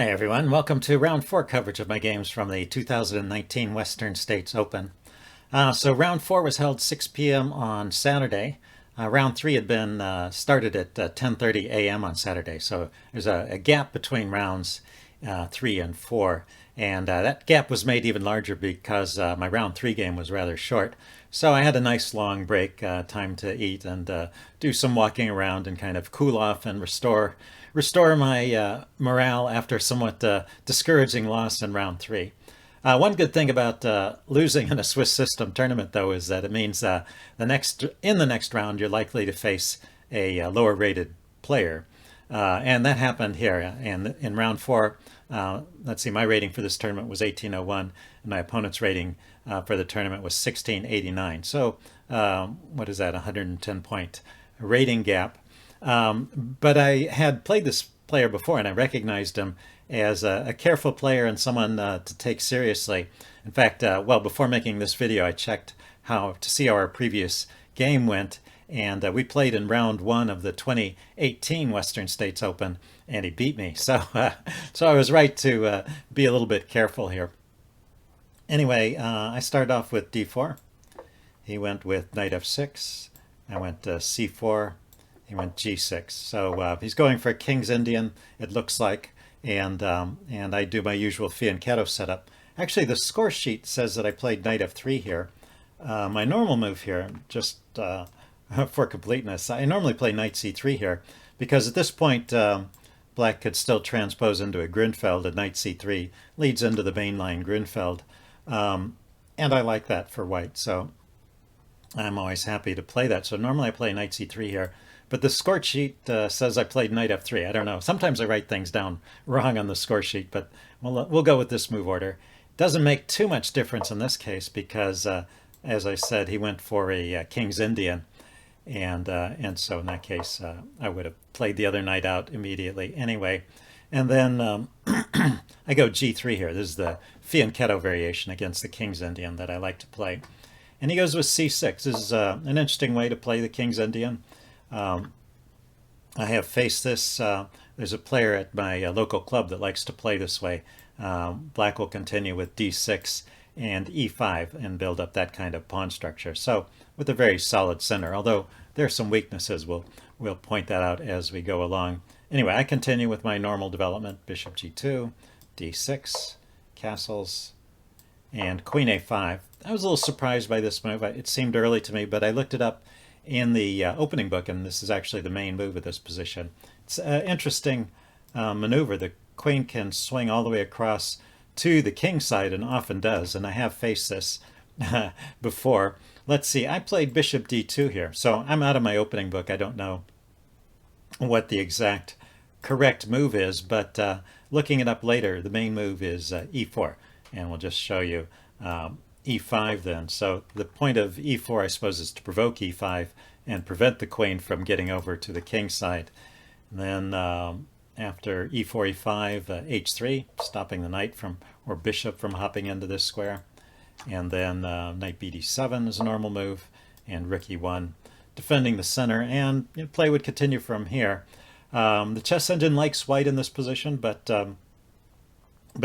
Hi everyone, welcome to round 4 coverage of my games from the 2019 Western States Open. So round 4 was held 6 p.m. on Saturday. Round 3 had been started at 10:30 a.m. on Saturday, so there's a gap between rounds 3 and 4. And that gap was made even larger because my round 3 game was rather short. So I had a nice long break, time to eat and do some walking around and kind of cool off and restore my morale after somewhat discouraging loss in round 3. One good thing about losing in a Swiss system tournament, though, is that it means in the next round you're likely to face a lower rated player, and that happened here. And in round 4, let's see, my rating for this tournament was 1801, and my opponent's rating for the tournament was 1689. So what is that? 110-point rating gap. But I had played this player before, and I recognized him as a careful player and someone to take seriously. In fact, well, before making this video, I checked to see how our previous game went, and we played in round 1 of the 2018 Western States Open, and he beat me. So I was right to be a little bit careful here. Anyway, I started off with d4. He went with knight f6. I went c4. He went g6. So he's going for a King's Indian, it looks like, and I do my usual Fianchetto setup. Actually, the score sheet says that I played knight f3 here. My normal move here, just for completeness, I normally play knight c3 here, because at this point black could still transpose into a Grinfeld, and knight c3 leads into the mainline Grinfeld. And I like that for white, so I'm always happy to play that. So normally I play knight c3 here, but the score sheet says I played knight f3. I don't know. Sometimes I write things down wrong on the score sheet, but we'll go with this move order. Doesn't make too much difference in this case because, as I said, he went for a King's Indian, and so in that case I would have played the other knight out immediately anyway. And then I go g3 here. This is the Fianchetto variation against the King's Indian that I like to play. And he goes with c6. This is an interesting way to play the King's Indian. I have faced this. There's a player at my local club that likes to play this way. Black will continue with d6 and e5 and build up that kind of pawn structure. So with a very solid center, although there are some weaknesses, we'll point that out as we go along. Anyway, I continue with my normal development: bishop g2, d6, castles, and queen a5. I was a little surprised by this move. It seemed early to me, but I looked it up in the opening book, and this is actually the main move of this position. It's an interesting maneuver. The queen can swing all the way across to the king side, and often does, and I have faced this before. Let's see, I played bishop d2 here, so I'm out of my opening book. I don't know what the exact correct move is, but looking it up later, the main move is e4, and we'll just show you e5 then. So the point of e4, I suppose, is to provoke e5 and prevent the queen from getting over to the king side. And then after e4, e5, h3, stopping the knight or bishop from hopping into this square. And then knight bd7 is a normal move, and rook e1, defending the center, and play would continue from here. The chess engine likes white in this position, but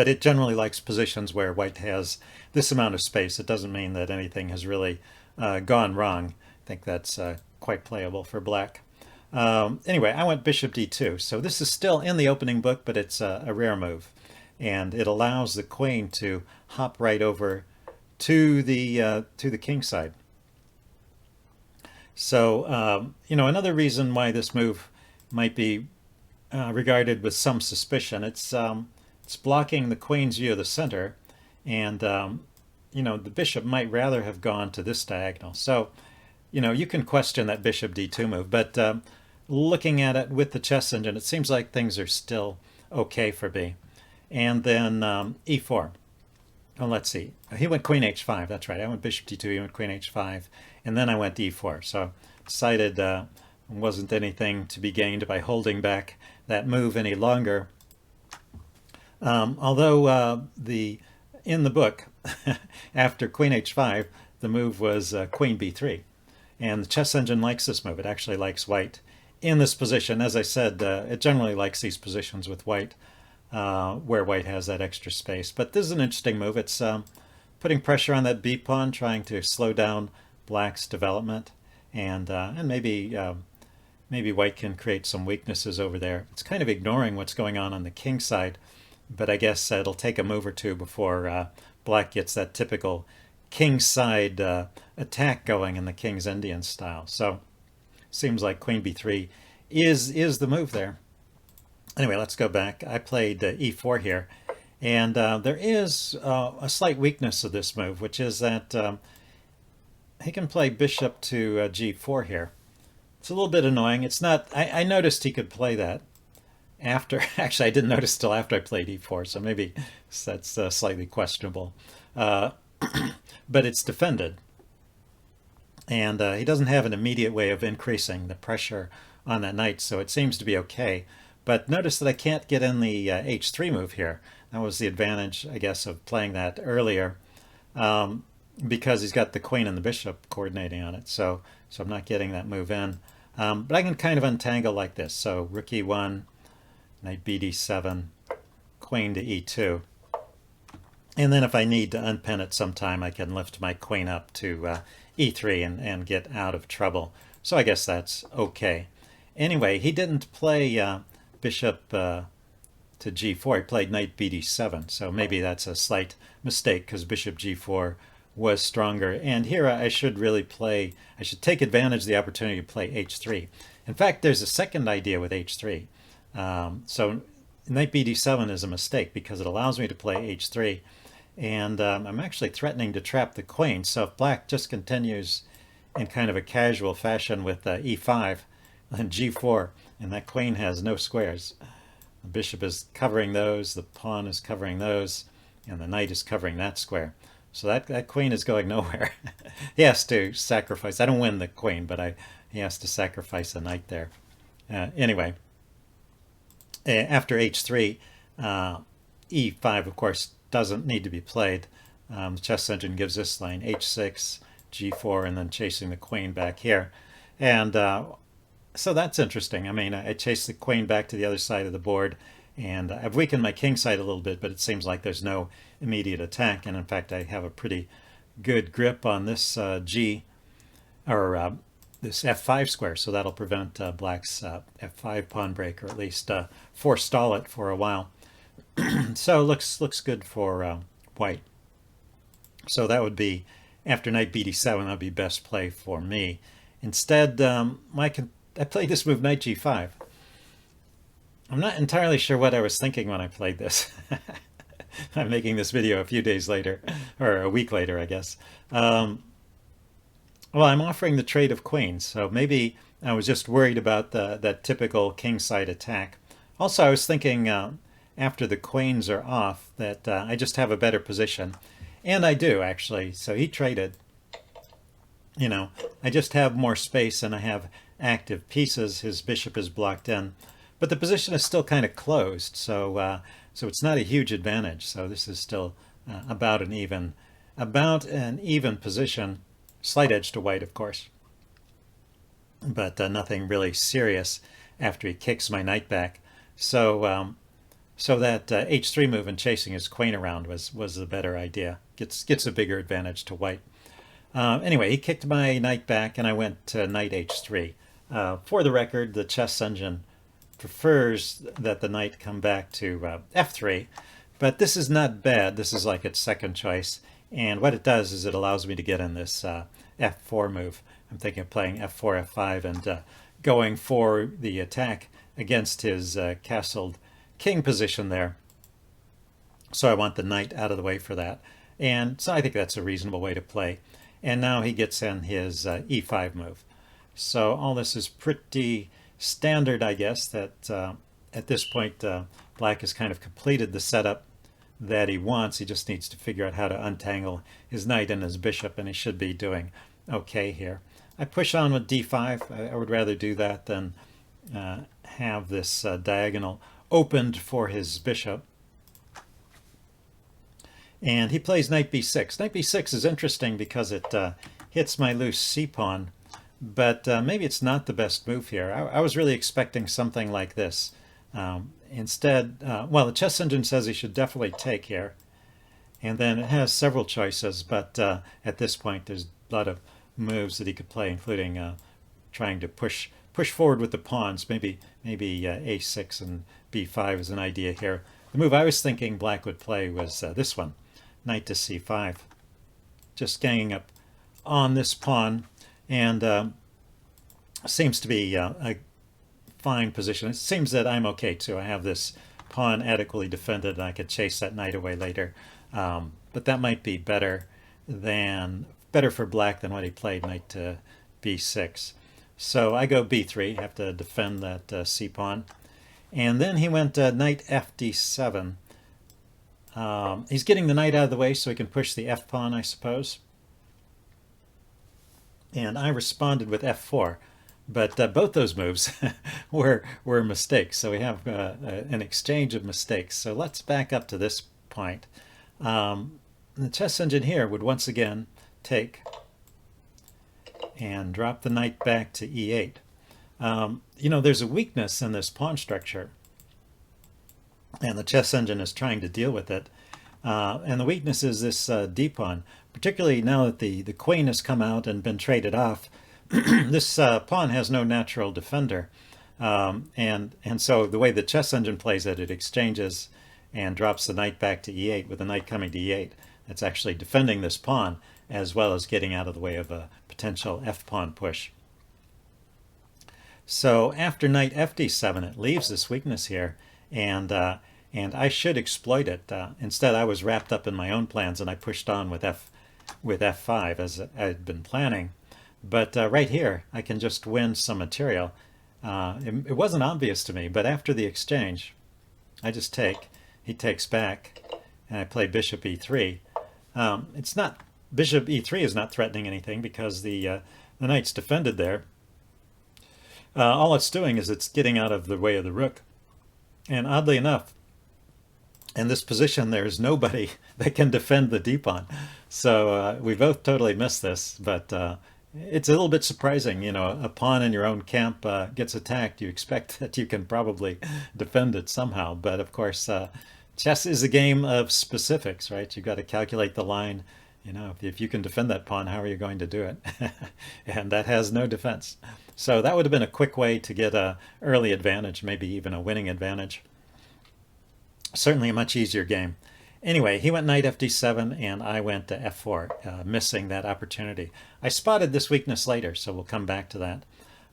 it generally likes positions where white has this amount of space. It doesn't mean that anything has really gone wrong. I think that's quite playable for black. Anyway, I went bishop d2. So this is still in the opening book, but it's a rare move. And it allows the queen to hop right over to the king side. So, another reason why this move might be regarded with some suspicion, it's blocking the queen's view of the center, and the bishop might rather have gone to this diagonal. So you can question that bishop d2 move, but looking at it with the chess engine, it seems like things are still okay for b. And then e4. Oh, let's see, he went queen h5. That's right, I went bishop d2, he went queen h5, and then I went e4. So decided wasn't anything to be gained by holding back that move any longer. Although in the book, after queen h5, the move was queen b3. And the chess engine likes this move. It actually likes white in this position. As I said, it generally likes these positions with white. where white has that extra space. But this is an interesting move. It's putting pressure on that b pawn, trying to slow down black's development, and maybe white can create some weaknesses over there. It's kind of ignoring what's going on the king side, but I guess it'll take a move or two before black gets that typical king side attack going in the King's Indian style. So seems like queen b3 is the move there. Anyway, let's go back. I played e4 here, and there is a slight weakness of this move, which is that he can play bishop to g4 here. It's a little bit annoying. It's not. I noticed he could play that after. Actually, I didn't notice till after I played e4, so maybe that's slightly questionable. But it's defended, and he doesn't have an immediate way of increasing the pressure on that knight, so it seems to be okay. But notice that I can't get in the h3 move here. That was the advantage, I guess, of playing that earlier, because he's got the queen and the bishop coordinating on it. So I'm not getting that move in. But I can kind of untangle like this. So rook e1, knight bd7, queen to e2. And then if I need to unpin it sometime, I can lift my queen up to e3 and get out of trouble. So I guess that's okay. Anyway, he didn't play bishop to g4. He played knight bd7. So maybe that's a slight mistake because bishop g4 was stronger. And here I should take advantage of the opportunity to play h3. In fact, there's a second idea with h3. So knight bd7 is a mistake because it allows me to play h3. And I'm actually threatening to trap the queen. So if black just continues in kind of a casual fashion with e5 and g4, and that queen has no squares. The bishop is covering those, the pawn is covering those, and the knight is covering that square. So that queen is going nowhere. He has to sacrifice. I don't win the queen, but he has to sacrifice a knight there. Anyway, after h3, e5, of course, doesn't need to be played. The chess engine gives this line, h6, g4, and then chasing the queen back here. And so that's interesting. I mean, I chase the queen back to the other side of the board, and I've weakened my king side a little bit, but it seems like there's no immediate attack. And in fact, I have a pretty good grip on this this f5 square, so that'll prevent black's f5 pawn break, or at least forestall it for a while. So looks good for white. So that would be, after knight bd7, that would be best play for me. Instead, I played this move, knight g5. I'm not entirely sure what I was thinking when I played this. I'm making this video a few days later, or a week later, I guess. Well, I'm offering the trade of queens, so maybe I was just worried about that typical kingside attack. Also, I was thinking after the queens are off that I just have a better position. And I do, actually. So he traded. You know, I just have more space and I have active pieces. His bishop is blocked in. But the position is still kind of closed, so it's not a huge advantage. So this is still about an even position. Slight edge to white, of course. But nothing really serious after he kicks my knight back. So that h3 move and chasing his queen around was the better idea. Gets a bigger advantage to white. Anyway, he kicked my knight back, and I went to knight h3. For the record, the chess engine prefers that the knight come back to f3, but this is not bad. This is like its second choice, and what it does is it allows me to get in this f4 move. I'm thinking of playing f4, f5, and going for the attack against his castled king position there. So I want the knight out of the way for that, and so I think that's a reasonable way to play. And now he gets in his e5 move. So all this is pretty standard, I guess, that at this point black has kind of completed the setup that he wants. He just needs to figure out how to untangle his knight and his bishop, and he should be doing okay here. I push on with d5. I would rather do that than have this diagonal opened for his bishop. And he plays knight b6. Knight b6 is interesting because it hits my loose c-pawn, but maybe it's not the best move here. I was really expecting something like this. instead, well, the chess engine says he should definitely take here. And then it has several choices, but at this point there's a lot of moves that he could play, including trying to push forward with the pawns. Maybe a6 and b5 is an idea here. The move I was thinking black would play was this one, knight to c5. Just ganging up on this pawn, and seems to be a fine position. It seems that I'm okay too. I have this pawn adequately defended, and I could chase that knight away later. But that might be better for black than what he played, knight to b6. So I go b3, have to defend that c pawn, and then he went knight fd7. He's getting the knight out of the way so he can push the f pawn, I suppose. And I responded with f4. But both those moves were mistakes. So we have an exchange of mistakes. So let's back up to this point. The chess engine here would once again take and drop the knight back to e8. You know, there's a weakness in this pawn structure, and the chess engine is trying to deal with it. And the weakness is this d pawn, particularly now that the queen has come out and been traded off. This pawn has no natural defender, and so the way the chess engine plays it, it exchanges and drops the knight back to e8 with the knight coming to e8. That's actually defending this pawn as well as getting out of the way of a potential f-pawn push. So after knight fd7, it leaves this weakness here, and I should exploit it. Instead, I was wrapped up in my own plans, and I pushed on with f5 as I had been planning. But right here, I can just win some material. It wasn't obvious to me, but after the exchange, I just take. He takes back, and I play bishop e3. It's not bishop e3 is not threatening anything because the knight's defended there. All it's doing is it's getting out of the way of the rook. And oddly enough, in this position, there's nobody that can defend the d-pawn. So we both totally missed this, but it's a little bit surprising. You know, a pawn in your own camp gets attacked. You expect that you can probably defend it somehow. But of course, chess is a game of specifics, right? You've got to calculate the line. You know, if you can defend that pawn, how are you going to do it? And that has no defense. So that would have been a quick way to get an early advantage, maybe even a winning advantage. Certainly a much easier game. Anyway, he went knight fd7 and I went to f4, missing that opportunity. I spotted this weakness later, so we'll come back to that.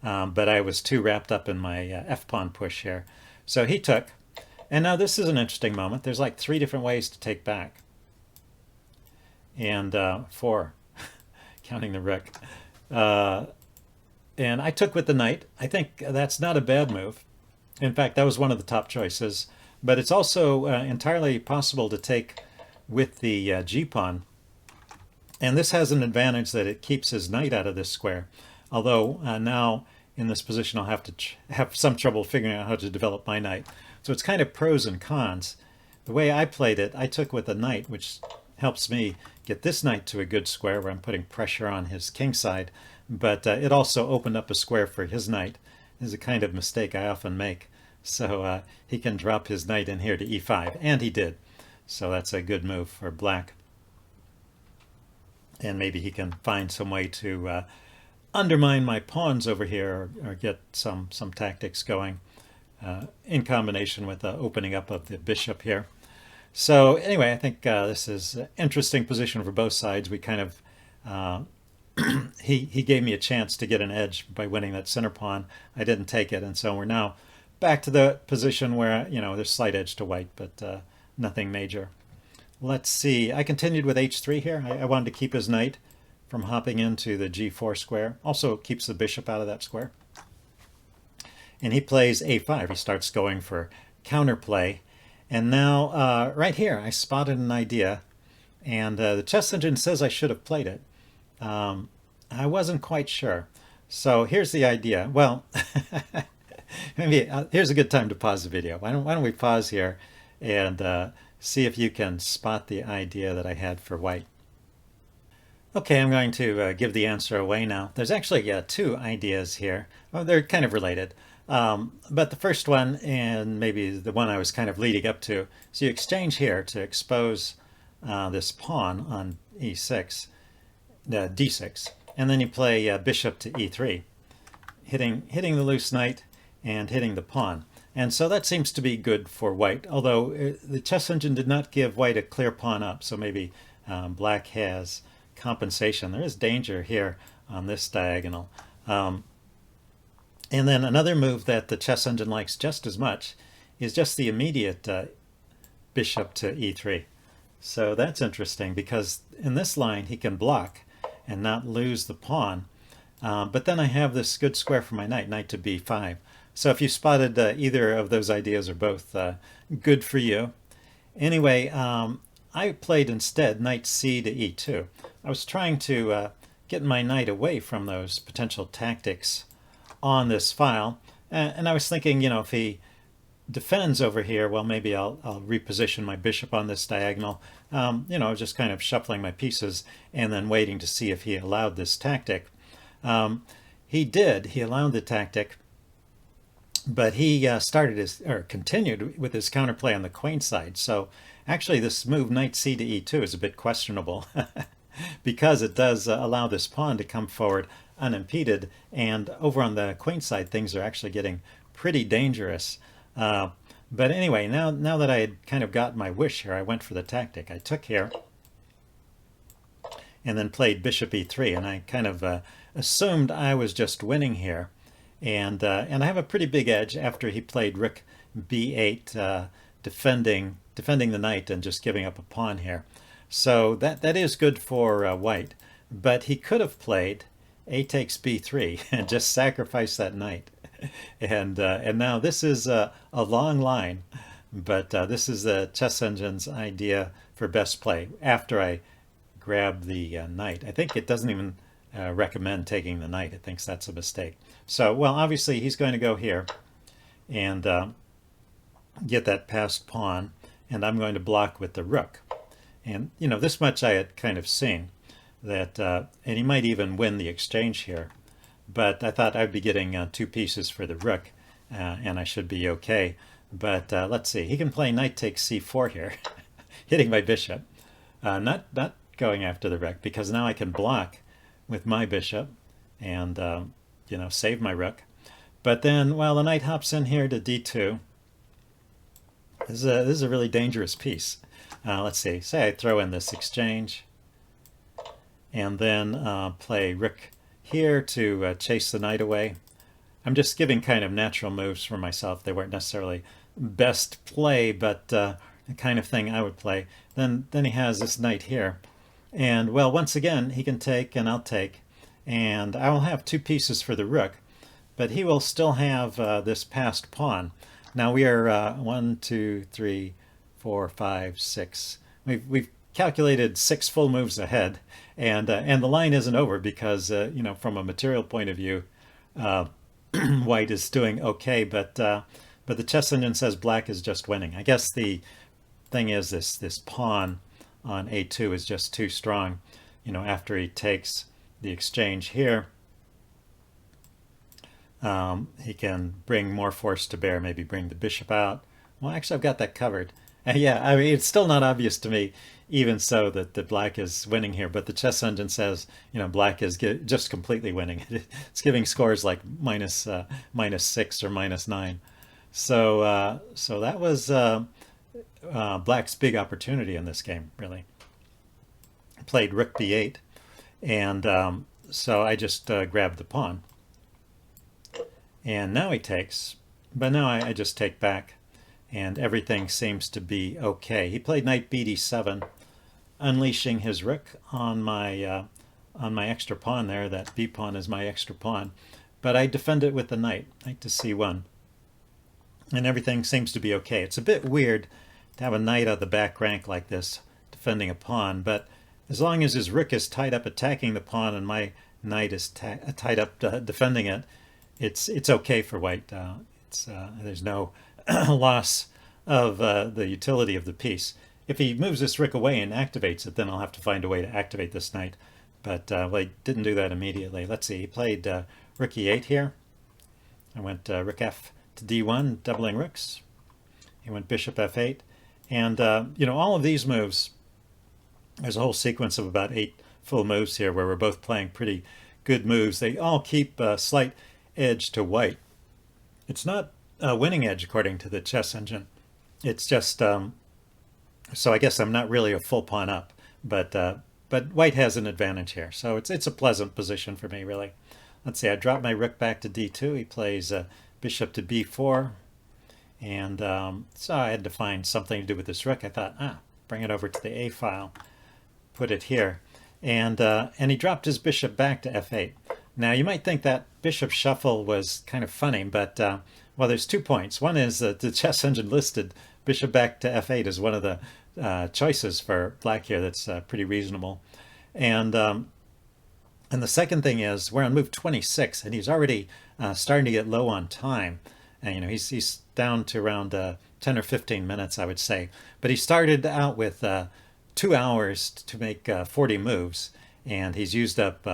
But I was too wrapped up in my f-pawn push here. So he took. And now this is an interesting moment. There's like 3 different ways to take back. And 4, counting the rook. And I took with the knight. I think that's not a bad move. In fact, that was one of the top choices. But it's also entirely possible to take with the g-pawn. And this has an advantage that it keeps his knight out of this square. Although now in this position I'll have to have some trouble figuring out how to develop my knight. So it's kind of pros and cons. The way I played it, I took with the knight, which helps me get this knight to a good square where I'm putting pressure on his king side. But it also opened up a square for his knight. This is a kind of mistake I often make. So he can drop his knight in here to e5, and he did. So that's a good move for black. And maybe he can find some way to undermine my pawns over here, or get some tactics going in combination with the opening up of the bishop here. So anyway, I think this is an interesting position for both sides. We kind of he gave me a chance to get an edge by winning that center pawn. I didn't take it, and so we're now back to the position where, you know, there's slight edge to white, but nothing major. Let's see. I continued with h3 here. I wanted to keep his knight from hopping into the g4 square. Also keeps the bishop out of that square. And he plays a5. He starts going for counterplay. And now, right here, I spotted an idea. And the chess engine says I should have played it. I wasn't quite sure. So here's the idea. Well, maybe here's a good time to pause the video. Why don't we pause here and see if you can spot the idea that I had for white. Okay, I'm going to give the answer away now. There's actually 2 ideas here. Well, they're kind of related. But the first one, and maybe the one I was kind of leading up to, so you exchange here to expose this pawn on e6, d6, and then you play bishop to e3, hitting the loose knight and hitting the pawn. And so that seems to be good for white, although the chess engine did not give white a clear pawn up, so maybe black has compensation. There is danger here on this diagonal. And then another move that the chess engine likes just as much is just the immediate bishop to e3. So that's interesting because in this line he can block and not lose the pawn. But then I have this good square for my knight, knight to b5. So if you spotted either of those ideas or both, good for you. Anyway, I played instead knight c to e2. I was trying to get my knight away from those potential tactics on this file. And I was thinking, if he defends over here, well, maybe I'll reposition my bishop on this diagonal. Just kind of shuffling my pieces and then waiting to see if he allowed this tactic. He did. He allowed the tactic, but he continued with his counterplay on the queen side. So actually this move knight c to e2 is a bit questionable because it does allow this pawn to come forward unimpeded, and over on the queen side things are actually getting pretty dangerous. But anyway, now that I had kind of got my wish here, I went for the tactic. I took here and then played bishop e3, and I kind of assumed I was just winning here. And I have a pretty big edge after he played rook b8, defending the knight and just giving up a pawn here. So that is good for white. But he could have played a takes b3 and just sacrifice that knight. And now this is a long line, but this is the chess engine's idea for best play after I grab the knight. I think it doesn't even recommend taking the knight. It thinks that's a mistake. So, well, obviously he's going to go here and get that passed pawn, and I'm going to block with the rook. And, this much I had kind of seen, that, and he might even win the exchange here. But I thought I'd be getting 2 pieces for the rook, and I should be okay. But let's see, he can play knight takes c4 here, hitting my bishop. Not going after the rook, because now I can block with my bishop and, save my rook. But then, well, the knight hops in here to d2. This is a really dangerous piece. Let's see, say I throw in this exchange, and then play rook here to chase the knight away. I'm just giving kind of natural moves for myself. They weren't necessarily best play, but the kind of thing I would play. Then he has this knight here. And, well, once again, he can take and I'll take. And I will have 2 pieces for the rook, but he will still have this passed pawn. Now we are 1, 2, 3, 4, 5, 6. We've calculated 6 full moves ahead, and the line isn't over because from a material point of view, white is doing okay, but the chess engine says black is just winning. I guess the thing is this pawn on a2 is just too strong. After he takes the exchange here, he can bring more force to bear, maybe bring the bishop out. Well, actually, I've got that covered. Yeah, I mean, it's still not obvious to me, even so, that the black is winning here. But the chess engine says, black is just completely winning. It's giving scores like minus 6 or minus 9. So that was black's big opportunity in this game, really. I played rook b8, and so I just grabbed the pawn. And now he takes, but now I just take back, and everything seems to be okay. He played knight bd7, unleashing his rook on my extra pawn there. That b pawn is my extra pawn, but I defend it with the knight to c1, and everything seems to be okay. It's a bit weird to have a knight on the back rank like this defending a pawn, but as long as his rook is tied up attacking the pawn and my knight is tied up defending it, it's okay for white. There's no loss of the utility of the piece. If he moves this rook away and activates it, then I'll have to find a way to activate this knight. But well, he didn't do that immediately. Let's see, he played rook e8 here. I went rook f to d1, doubling rooks. He went bishop f8. And, all of these moves, there's a whole sequence of about 8 full moves here where we're both playing pretty good moves. They all keep a slight edge to white. It's not a winning edge according to the chess engine. It's just, so I guess I'm not really a full pawn up, but white has an advantage here. So it's a pleasant position for me, really. Let's see, I drop my rook back to d2. He plays bishop to b4. And so I had to find something to do with this rook. I thought, bring it over to the a file, put it here. And he dropped his bishop back to f8. Now, you might think that bishop shuffle was kind of funny, but, well, there's 2 points. One is that the chess engine listed bishop back to f8 as one of the choices for black here. That's pretty reasonable. And the second thing is we're on move 26, and he's already starting to get low on time. And, he's down to around 10 or 15 minutes, I would say. But he started out with 2 hours to make 40 moves, and he's used up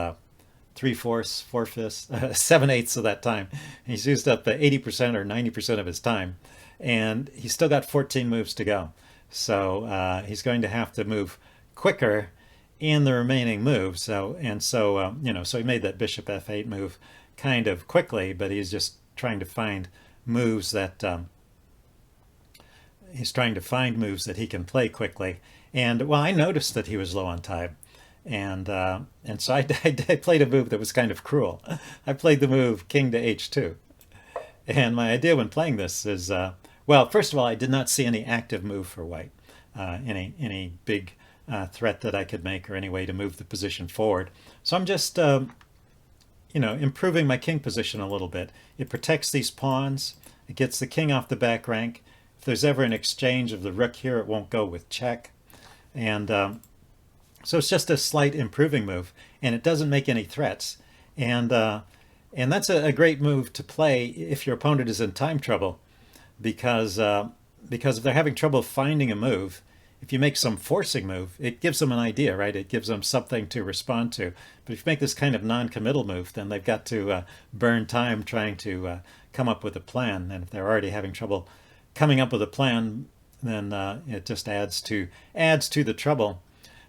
3/4, 4/5, 7/8 of that time. He's used up 80% or 90% of his time, and he's still got 14 moves to go. So he's going to have to move quicker in the remaining moves. So he made that bishop f8 move kind of quickly, but he's just trying to find moves that he can play quickly. And well, I noticed that he was low on time, and so I played a move that was kind of cruel. I played the move king to h2, and my idea when playing this is, well, first of all, I did not see any active move for white, any big threat that I could make or any way to move the position forward. So I'm just improving my king position a little bit. It protects these pawns. It gets the king off the back rank. If there's ever an exchange of the rook here, it won't go with check. And so it's just a slight improving move, and it doesn't make any threats. And that's a great move to play if your opponent is in time trouble, because if they're having trouble finding a move, if you make some forcing move, it gives them an idea, right? It gives them something to respond to. But if you make this kind of non-committal move, then they've got to burn time trying to come up with a plan. And if they're already having trouble coming up with a plan, then it just adds to the trouble.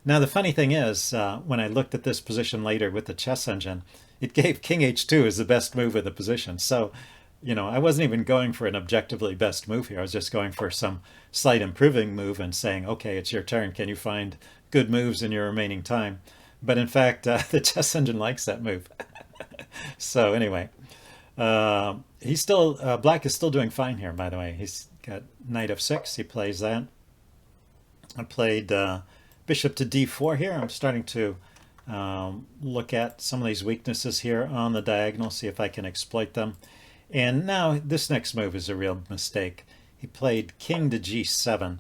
Now, the funny thing is, when I looked at this position later with the chess engine, it gave king h2 as the best move of the position. So, I wasn't even going for an objectively best move here. I was just going for some slight improving move and saying, okay, it's your turn. Can you find good moves in your remaining time? But in fact, the chess engine likes that move. So anyway, black is still doing fine here, by the way. He's got knight f6. He plays that. I played bishop to d4 here. I'm starting to look at some of these weaknesses here on the diagonal, see if I can exploit them. And now this next move is a real mistake. He played king to g7.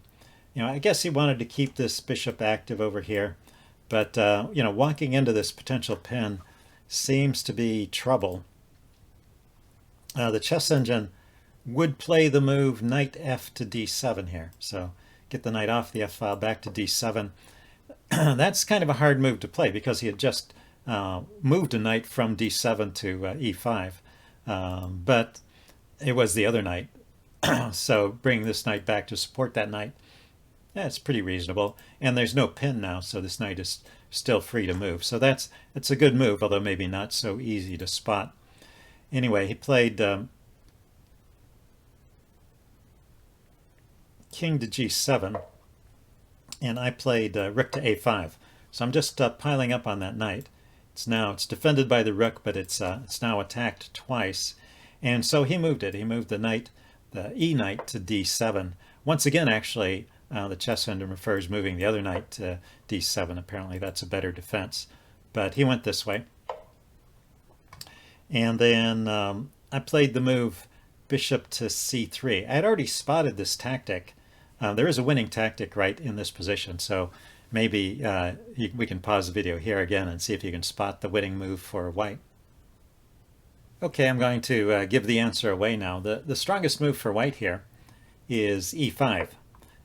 I guess he wanted to keep this bishop active over here, but walking into this potential pin seems to be trouble. The chess engine would play the move knight f to d7 here. So get the knight off the f file back to d7. That's kind of a hard move to play because he had just moved a knight from d7 to e5. But it was the other knight. So bringing this knight back to support that knight, it's pretty reasonable. And there's no pin now, so this knight is still free to move. So that's a good move, although maybe not so easy to spot. Anyway, he played king to g7, and I played rook to a5. So I'm just piling up on that knight. It's defended by the rook, but it's now attacked twice. And so he moved it. He moved the e knight to d7. Once again, actually, the chess engine prefers moving the other knight to d7. Apparently that's a better defense. But he went this way. And then I played the move bishop to c3. I had already spotted this tactic. There is a winning tactic right in this position. So maybe we can pause the video here again and see if you can spot the winning move for white. Okay, I'm going to give the answer away now. The strongest move for white here is e5.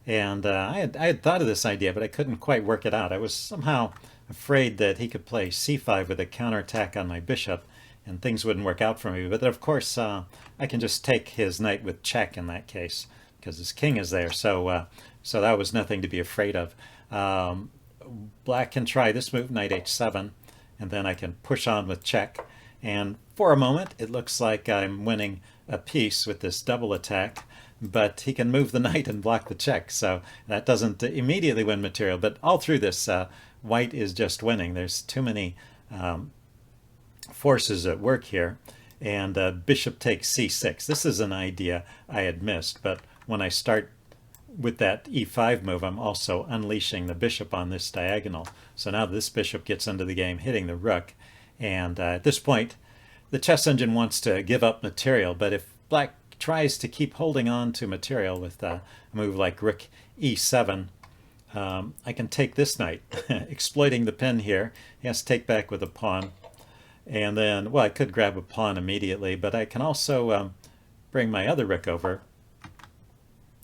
And I had thought of this idea, but I couldn't quite work it out. I was somehow afraid that he could play c5 with a counterattack on my bishop. and things wouldn't work out for me. But of course, I can just take his knight with check in that case because his king is there. So that was nothing to be afraid of. Black can try this move, knight h7, and then I can push on with check. And for a moment, it looks like I'm winning a piece with this double attack, but he can move the knight and block the check, so that doesn't immediately win material. But all through this, white is just winning. There's too many forces at work here. And bishop takes c6. This is an idea I had missed, but when I start with that e5 move, I'm also unleashing the bishop on this diagonal. So now this bishop gets into the game, hitting the rook. And at this point, the chess engine wants to give up material, but if black tries to keep holding on to material with a move like rook e7, I can take this knight, exploiting the pin here. He has to take back with a pawn. And then, well, I could grab a pawn immediately, but I can also bring my other rook over.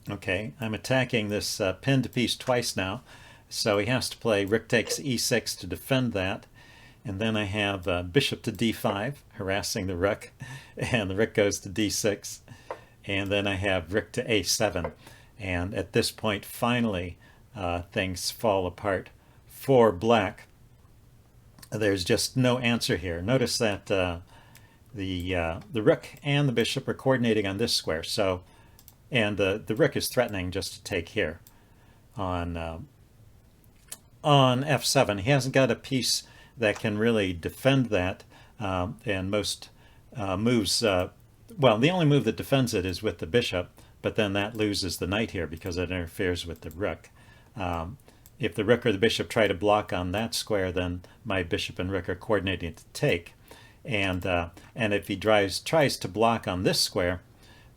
Okay, I'm attacking this pinned piece twice now, so he has to play rook takes e6 to defend that. And then I have bishop to d5, harassing the rook, and the rook goes to d6. And then I have rook to a7. And at this point, finally, things fall apart for black. There's just no answer here. Notice that the rook and the bishop are coordinating on this square. So, and the rook is threatening just to take here on f7. He hasn't got a piece that can really defend that, and most moves, well, the only move that defends it is with the bishop, but then that loses the knight here because it interferes with the rook. If the rook or the bishop try to block on that square, then my bishop and rook are coordinating to take. And if he tries to block on this square,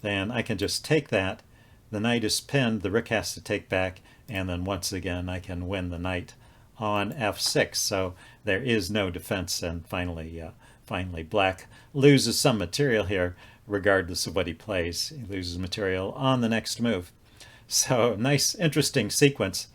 then I can just take that. The knight is pinned, the rook has to take back, and then once again I can win the knight on f6. So there is no defense, and finally black loses some material here regardless of what he plays. He loses material on the next move. So nice, interesting sequence.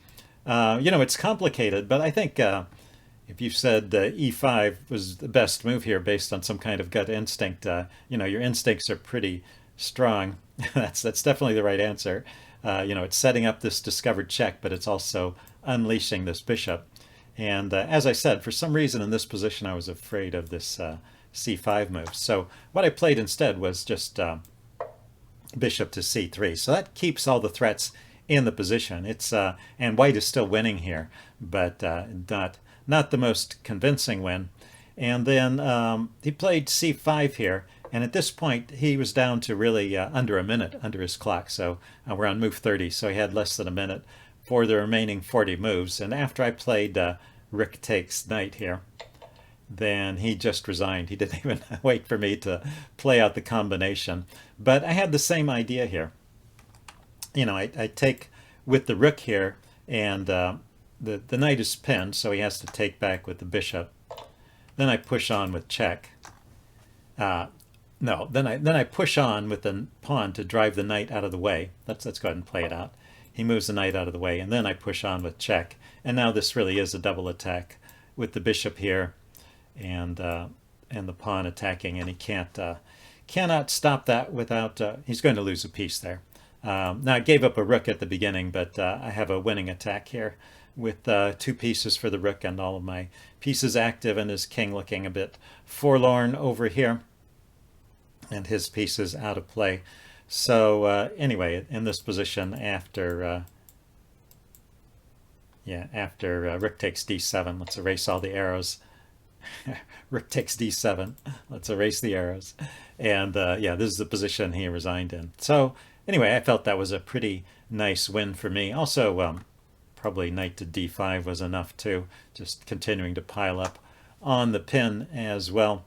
It's complicated, but I think if you said e5 was the best move here based on some kind of gut instinct, your instincts are pretty strong. That's definitely the right answer. It's setting up this discovered check, but it's also unleashing this bishop. And as I said, for some reason in this position I was afraid of this c5 move. So what I played instead was just bishop to c3. So that keeps all the threats in the position. It's and white is still winning here, but not the most convincing win. And then he played c5 here, and at this point he was down to really under a minute under his clock. So we're on move 30, so he had less than a minute for the remaining 40 moves. And after I played rook takes knight here, then he just resigned. He didn't even wait for me to play out the combination. But I had the same idea here. I take with the rook here, and the knight is pinned, so he has to take back with the bishop. Then I push on with check. Then I push on with the pawn to drive the knight out of the way. Let's go ahead and play it out. He moves the knight out of the way, and then I push on with check. And now this really is a double attack with the bishop here, and the pawn attacking, and he cannot stop that without. He's going to lose a piece there. Now I gave up a rook at the beginning, but I have a winning attack here with 2 pieces for the rook and all of my pieces active, and his king looking a bit forlorn over here, and his pieces out of play. So anyway, in this position, after rook takes d7, let's erase all the arrows. Rook takes d7, let's erase the arrows. And this is the position he resigned in. So anyway, I felt that was a pretty nice win for me. Also, probably knight to d5 was enough too, just continuing to pile up on the pin as well.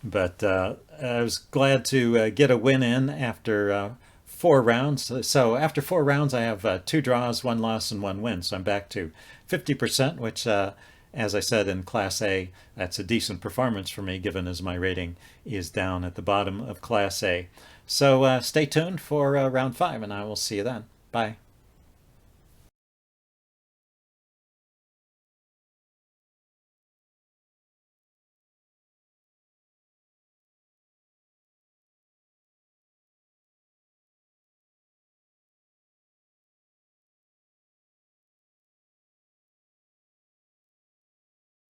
But I was glad to get a win in after 4 rounds. So after 4 rounds, I have 2 draws, 1 loss, and 1 win. So I'm back to 50%, which, as I said in Class A, that's a decent performance for me, given as my rating is down at the bottom of Class A. So stay tuned for round 5, and I will see you then. Bye.